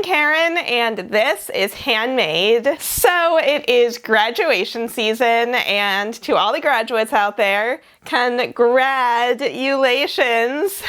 Karen, and this is Handmade. So it is graduation season, and to all the graduates out there, Con-grad-ulations.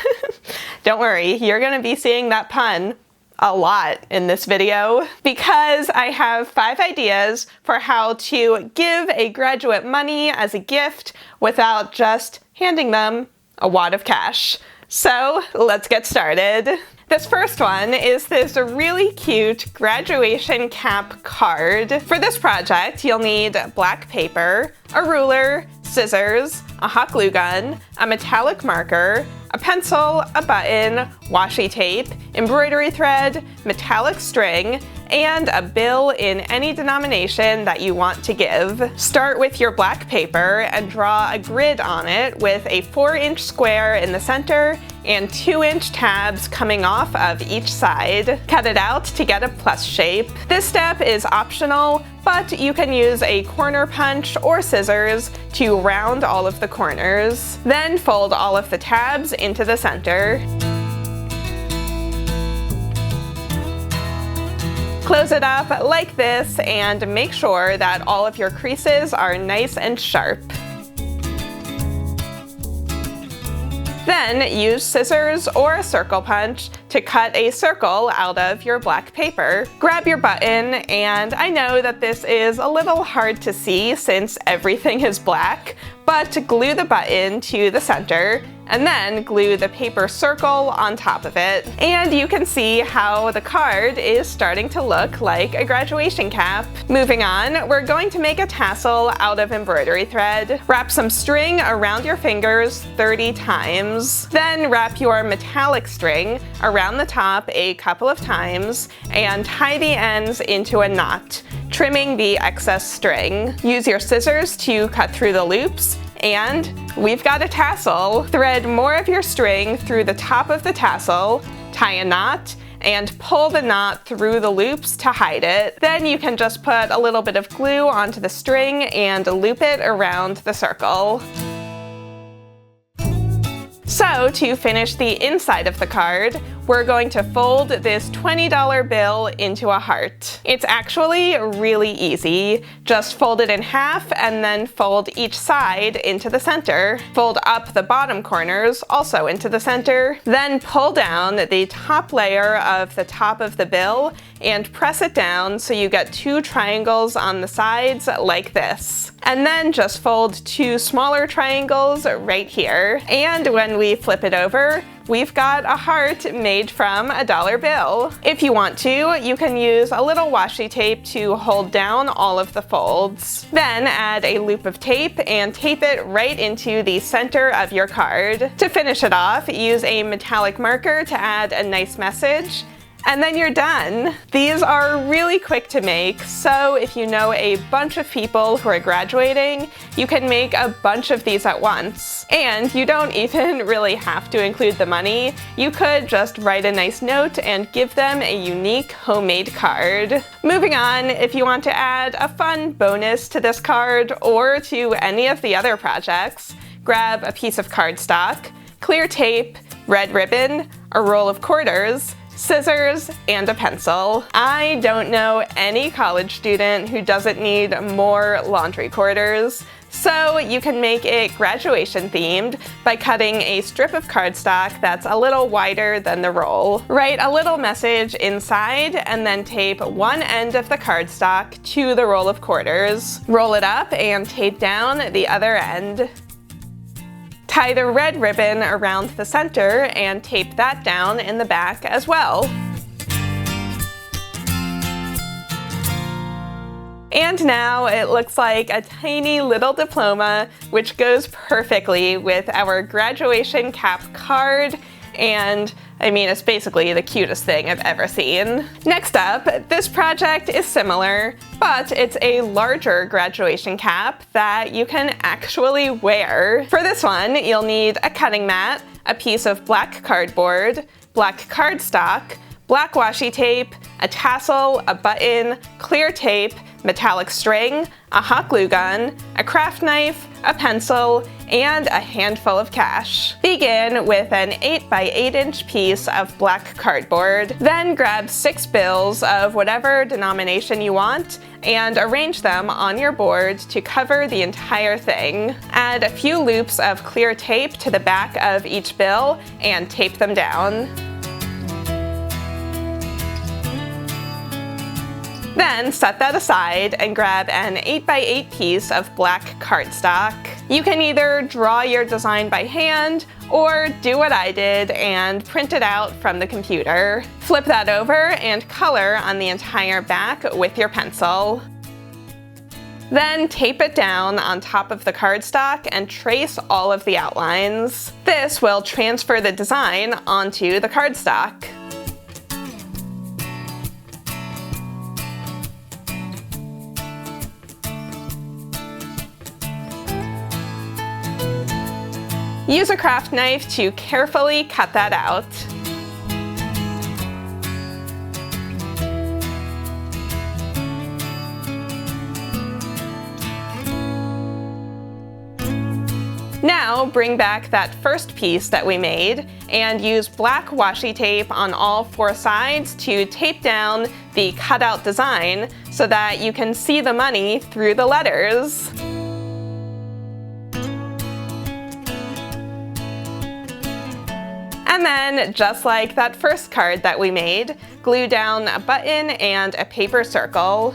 Don't worry, you're gonna be seeing that pun a lot in this video because I have 5 ideas for how to give a graduate money as a gift without just handing them a wad of cash. So let's get started. This first one is this really cute graduation cap card. For this project, you'll need black paper, a ruler, scissors, a hot glue gun, a metallic marker, a pencil, a button, washi tape, embroidery thread, metallic string, and a bill in any denomination that you want to give. Start with your black paper and draw a grid on it with a 4-inch square in the center and 2-inch tabs coming off of each side. Cut it out to get a plus shape. This step is optional, but you can use a corner punch or scissors to round all of the corners. Then fold all of the tabs into the center. Close it up like this and make sure that all of your creases are nice and sharp. Then use scissors or a circle punch to cut a circle out of your black paper. Grab your button, and I know that this is a little hard to see since everything is black, but glue the button to the center and then glue the paper circle on top of it. And you can see how the card is starting to look like a graduation cap. Moving on, we're going to make a tassel out of embroidery thread. Wrap some string around your fingers 30 times. Then wrap your metallic string around the top a couple of times and tie the ends into a knot, trimming the excess string. Use your scissors to cut through the loops, and we've got a tassel. Thread more of your string through the top of the tassel, tie a knot, and pull the knot through the loops to hide it. Then you can just put a little bit of glue onto the string and loop it around the circle. So to finish the inside of the card, we're going to fold this $20 bill into a heart. It's actually really easy. Just fold it in half and then fold each side into the center. Fold up the bottom corners also into the center. Then pull down the top layer of the top of the bill and press it down so you get 2 triangles on the sides like this. And then just fold 2 smaller triangles right here. And when we flip it over, we've got a heart made from a dollar bill. If you want to, you can use a little washi tape to hold down all of the folds. Then add a loop of tape and tape it right into the center of your card. To finish it off, use a metallic marker to add a nice message. And then you're done. These are really quick to make, so if you know a bunch of people who are graduating, you can make a bunch of these at once. And you don't even really have to include the money. You could just write a nice note and give them a unique homemade card. Moving on, if you want to add a fun bonus to this card or to any of the other projects, grab a piece of cardstock, clear tape, red ribbon, a roll of quarters, scissors, and a pencil. I don't know any college student who doesn't need more laundry quarters, so you can make it graduation themed by cutting a strip of cardstock that's a little wider than the roll. Write a little message inside and then tape one end of the cardstock to the roll of quarters. Roll it up and tape down the other end. Tie the red ribbon around the center and tape that down in the back as well. And now it looks like a tiny little diploma, which goes perfectly with our graduation cap card, and I mean, it's basically the cutest thing I've ever seen. Next up, this project is similar, but it's a larger graduation cap that you can actually wear. For this one, you'll need a cutting mat, a piece of black cardboard, black cardstock, black washi tape, a tassel, a button, clear tape, metallic string, a hot glue gun, a craft knife, a pencil, and a handful of cash. Begin with an 8 by 8 inch piece of black cardboard. Then grab 6 bills of whatever denomination you want and arrange them on your board to cover the entire thing. Add a few loops of clear tape to the back of each bill and tape them down. Then set that aside and grab an 8 by 8 piece of black cardstock. You can either draw your design by hand or do what I did and print it out from the computer. Flip that over and color on the entire back with your pencil. Then tape it down on top of the cardstock and trace all of the outlines. This will transfer the design onto the cardstock. Use a craft knife to carefully cut that out. Now bring back that first piece that we made and use black washi tape on all 4 sides to tape down the cutout design so that you can see the money through the letters. And then, just like that first card that we made, glue down a button and a paper circle.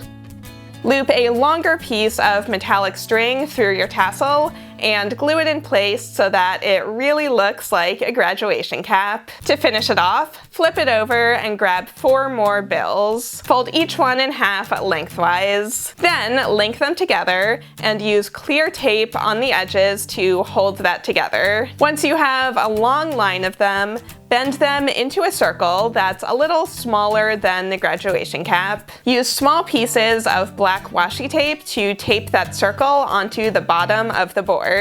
Loop a longer piece of metallic string through your tassel and glue it in place so that it really looks like a graduation cap. To finish it off, flip it over and grab 4 more bills. Fold each one in half lengthwise. Then link them together and use clear tape on the edges to hold that together. Once you have a long line of them, bend them into a circle that's a little smaller than the graduation cap. Use small pieces of black washi tape to tape that circle onto the bottom of the board.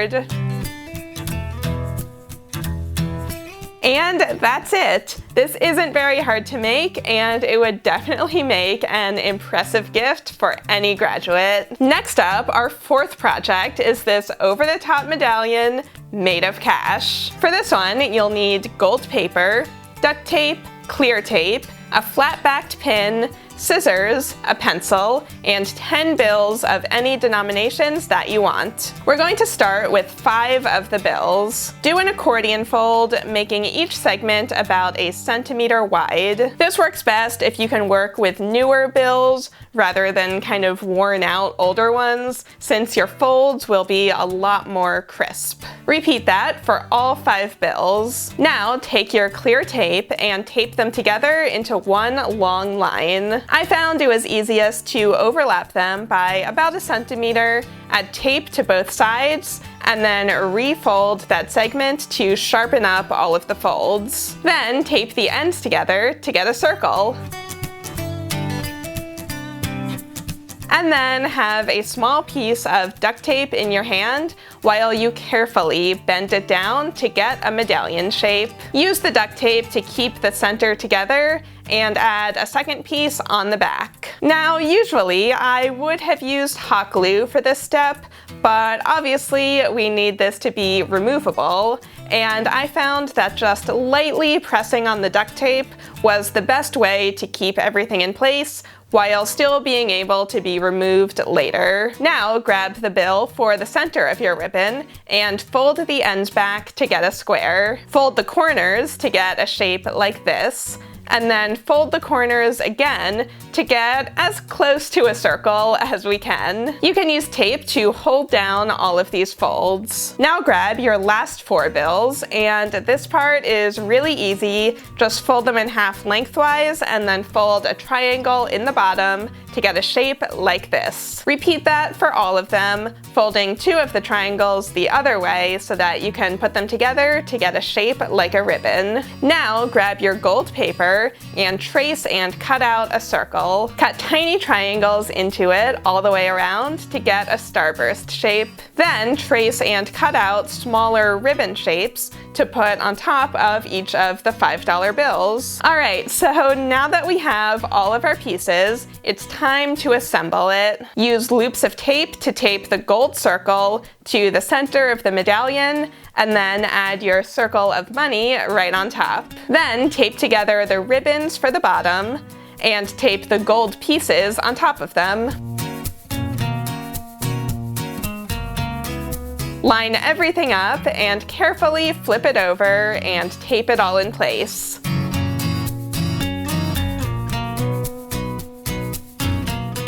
And that's it! This isn't very hard to make, and it would definitely make an impressive gift for any graduate. Next up, our 4th project is this over-the-top medallion made of cash. For this one, you'll need gold paper, duct tape, clear tape, a flat-backed pin, scissors, a pencil, and 10 bills of any denominations that you want. We're going to start with 5 of the bills. Do an accordion fold, making each segment about a centimeter wide. This works best if you can work with newer bills rather than kind of worn out older ones, since your folds will be a lot more crisp. Repeat that for all 5 bills. Now take your clear tape and tape them together into one long line. I found it was easiest to overlap them by about a centimeter, add tape to both sides, and then refold that segment to sharpen up all of the folds. Then tape the ends together to get a circle. And then have a small piece of duct tape in your hand while you carefully bend it down to get a medallion shape. Use the duct tape to keep the center together and add a second piece on the back. Now, usually I would have used hot glue for this step, but obviously we need this to be removable, and I found that just lightly pressing on the duct tape was the best way to keep everything in place while still being able to be removed later. Now grab the bill for the center of your ribbon and fold the ends back to get a square. Fold the corners to get a shape like this, and then fold the corners again to get as close to a circle as we can. You can use tape to hold down all of these folds. Now grab your last 4 bills, and this part is really easy. Just fold them in half lengthwise and then fold a triangle in the bottom to get a shape like this. Repeat that for all of them, folding 2 of the triangles the other way so that you can put them together to get a shape like a ribbon. Now grab your gold paper and trace and cut out a circle. Cut tiny triangles into it all the way around to get a starburst shape. Then trace and cut out smaller ribbon shapes to put on top of each of the $5 bills. Alright, so now that we have all of our pieces, it's time to assemble it. Use loops of tape to tape the gold circle to the center of the medallion, and then add your circle of money right on top. Then tape together the ribbons for the bottom, and tape the gold pieces on top of them. Line everything up and carefully flip it over and tape it all in place.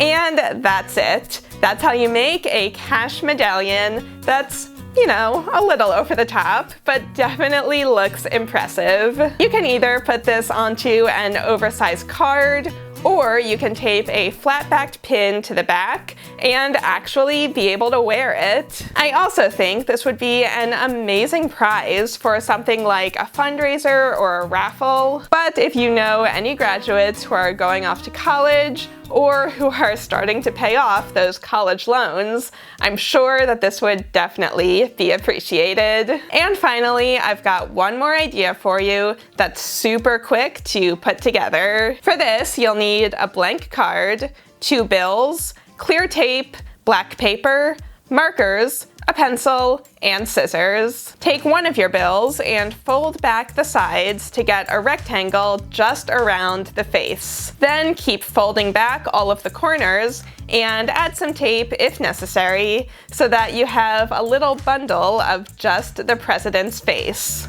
And that's it. That's how you make a cash medallion that's, you know, a little over the top, but definitely looks impressive. You can either put this onto an oversized card, or you can tape a flat-backed pin to the back and actually be able to wear it. I also think this would be an amazing prize for something like a fundraiser or a raffle. But if you know any graduates who are going off to college or who are starting to pay off those college loans, I'm sure that this would definitely be appreciated. And finally, I've got one more idea for you that's super quick to put together. For this, you'll need a blank card, 2 bills, clear tape, black paper, markers, a pencil, and scissors. Take one of your bills and fold back the sides to get a rectangle just around the face. Then keep folding back all of the corners and add some tape if necessary so that you have a little bundle of just the president's face.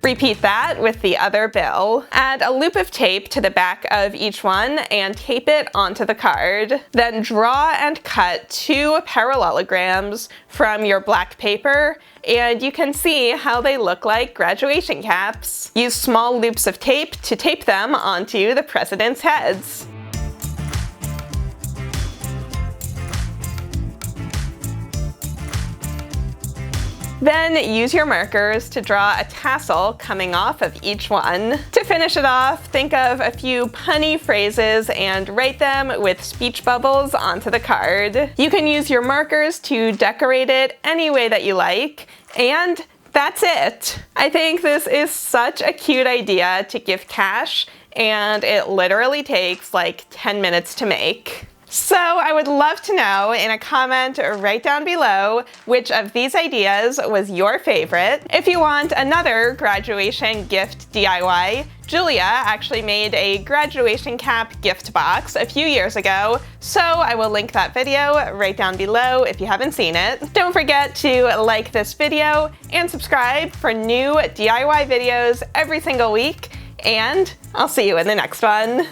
Repeat that with the other bill. Add a loop of tape to the back of each one and tape it onto the card. Then draw and cut 2 parallelograms from your black paper, and you can see how they look like graduation caps. Use small loops of tape to tape them onto the president's heads. Then use your markers to draw a tassel coming off of each one. To finish it off, think of a few punny phrases and write them with speech bubbles onto the card. You can use your markers to decorate it any way that you like, and that's it. I think this is such a cute idea to give cash, and it literally takes like 10 minutes to make. So I would love to know in a comment right down below which of these ideas was your favorite. If you want another graduation gift DIY, Julia actually made a graduation cap gift box a few years ago, so I will link that video right down below if you haven't seen it. Don't forget to like this video and subscribe for new DIY videos every single week, and I'll see you in the next one.